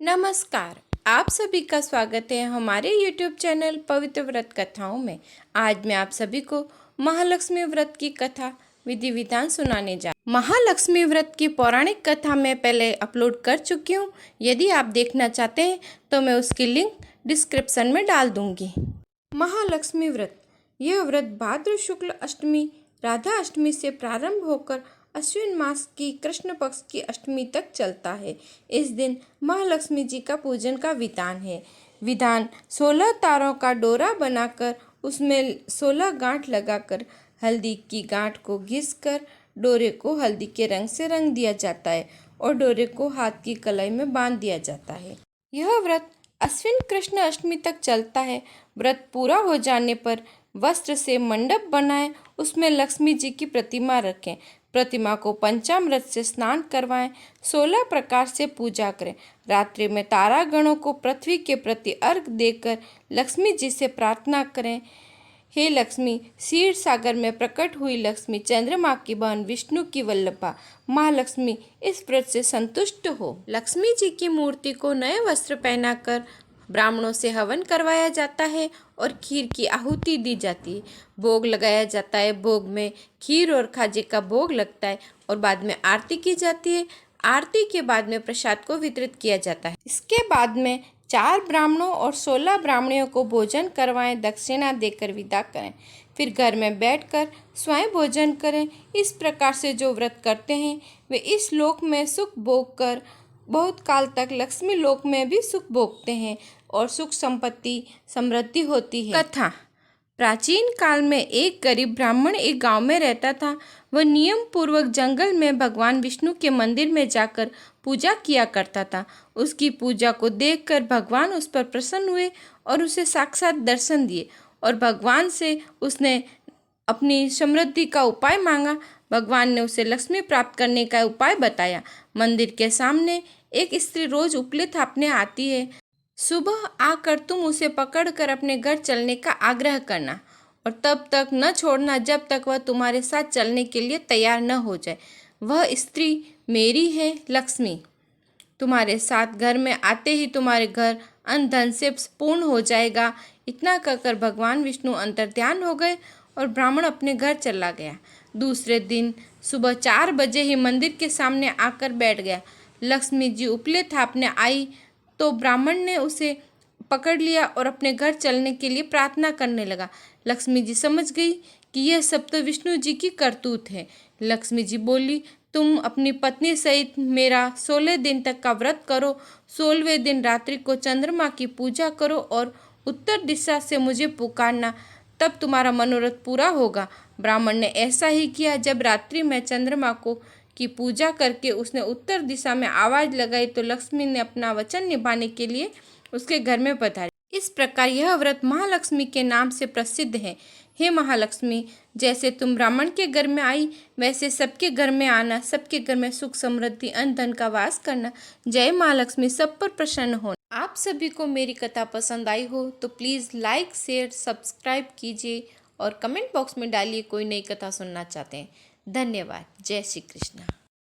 नमस्कार। आप सभी का स्वागत है हमारे YouTube चैनल पवित्र व्रत कथाओं में। आज मैं आप सभी को महालक्ष्मी व्रत की कथा विधि विधान सुनाने जा। महालक्ष्मी व्रत की पौराणिक कथा मैं पहले अपलोड कर चुकी हूँ। यदि आप देखना चाहते हैं तो मैं उसकी लिंक डिस्क्रिप्शन में डाल दूंगी। महालक्ष्मी व्रत, यह व्रत भाद्र शुक्ल अष्टमी राधा अष्टमी से प्रारंभ होकर अश्विन मास की कृष्ण पक्ष की अष्टमी तक चलता है। इस दिन महालक्ष्मी जी का पूजन का विधान 16 तारों का डोरा बनाकर उसमें 16 गांठ लगाकर हल्दी की गांठ को घिसकर डोरे को हल्दी के रंग से रंग दिया जाता है और डोरे को हाथ की कलाई में बांध दिया जाता है। यह व्रत अश्विन कृष्ण अष्टमी तक चलता है। व्रत पूरा हो जाने पर वस्त्र से मंडप बनाएं, उसमें लक्ष्मी जी की प्रतिमा रखें। प्रतिमा को पंचामृत से स्नान करवाएं, 16 प्रकार से पूजा करें। रात्रि में तारागणों को पृथ्वी के प्रति अर्घ देकर लक्ष्मी जी से प्रार्थना करें, हे लक्ष्मी, क्षीर सागर में प्रकट हुई लक्ष्मी, चंद्रमा की बहन, विष्णु की वल्लभा महालक्ष्मी, इस व्रत से संतुष्ट हो। लक्ष्मी जी की मूर्ति को नए वस्त्र पहनाकर ब्राह्मणों से हवन करवाया जाता है और खीर की आहुति दी जाती है। भोग लगाया जाता है। भोग में खीर और खाजे का भोग लगता है और बाद में आरती की जाती है। आरती के बाद में प्रसाद को वितरित किया जाता है। इसके बाद में 4 ब्राह्मणों और 16 ब्राह्मणियों को भोजन करवाएं, दक्षिणा देकर विदा करें। फिर घर में बैठकर स्वयं भोजन करें। इस प्रकार से जो व्रत करते हैं वे इस लोक में सुख भोग कर बहुत काल तक लक्ष्मी लोक में भी सुख भोगते हैं और सुख संपत्ति समृद्धि होती है। कथा। प्राचीन काल में एक गरीब ब्राह्मण एक गांव में रहता था। वह नियम पूर्वक जंगल में भगवान विष्णु के मंदिर में जाकर पूजा किया करता था। उसकी पूजा को देखकर भगवान उस पर प्रसन्न हुए और उसे साक्षात दर्शन दिए और भगवान से उसने अपनी समृद्धि का उपाय मांगा। भगवान ने उसे लक्ष्मी प्राप्त करने का उपाय बताया। मंदिर के सामने एक स्त्री रोज उपले थापने आती है। सुबह आकर तुम उसे पकड़कर अपने घर चलने का आग्रह करना और तब तक न छोड़ना जब तक वह तुम्हारे साथ चलने के लिए तैयार न हो जाए। वह स्त्री मेरी है लक्ष्मी। तुम्हारे साथ घर में आते ही तुम्हारे घर अन्न धन से पूर्ण हो जाएगा। इतना कहकर भगवान विष्णु अंतर्ध्यान हो गए और ब्राह्मण अपने घर चला गया। दूसरे दिन सुबह 4 बजे ही मंदिर के सामने आकर बैठ गया। लक्ष्मी जी उपले थापने आई तो ब्राह्मण ने उसे पकड़ लिया और अपने घर चलने के लिए प्रार्थना करने लगा। लक्ष्मी जी समझ गई कि यह सब तो विष्णु जी की करतूत है। लक्ष्मी जी बोली, तुम अपनी पत्नी सहित मेरा 16 दिन तक का व्रत करो। 16वें दिन रात्रि को चंद्रमा की पूजा करो और उत्तर दिशा से मुझे पुकारना, तब तुम्हारा मनोरथ पूरा होगा। ब्राह्मण ने ऐसा ही किया। जब रात्रि में चंद्रमा की पूजा करके उसने उत्तर दिशा में आवाज लगाई तो लक्ष्मी ने अपना वचन निभाने के लिए उसके घर में पधारी। इस प्रकार यह व्रत महालक्ष्मी के नाम से प्रसिद्ध है। हे महालक्ष्मी, जैसे तुम ब्राह्मण के घर में आई वैसे सबके घर में आना, सबके घर में सुख समृद्धि अन्न धन का वास करना। जय महालक्ष्मी, सब पर प्रसन्न हो। आप सभी को मेरी कथा पसंद आई हो तो प्लीज़ लाइक शेयर सब्सक्राइब कीजिए और कमेंट बॉक्स में डालिए कोई नई कथा सुनना चाहते हैं। धन्यवाद। जय श्री कृष्ण।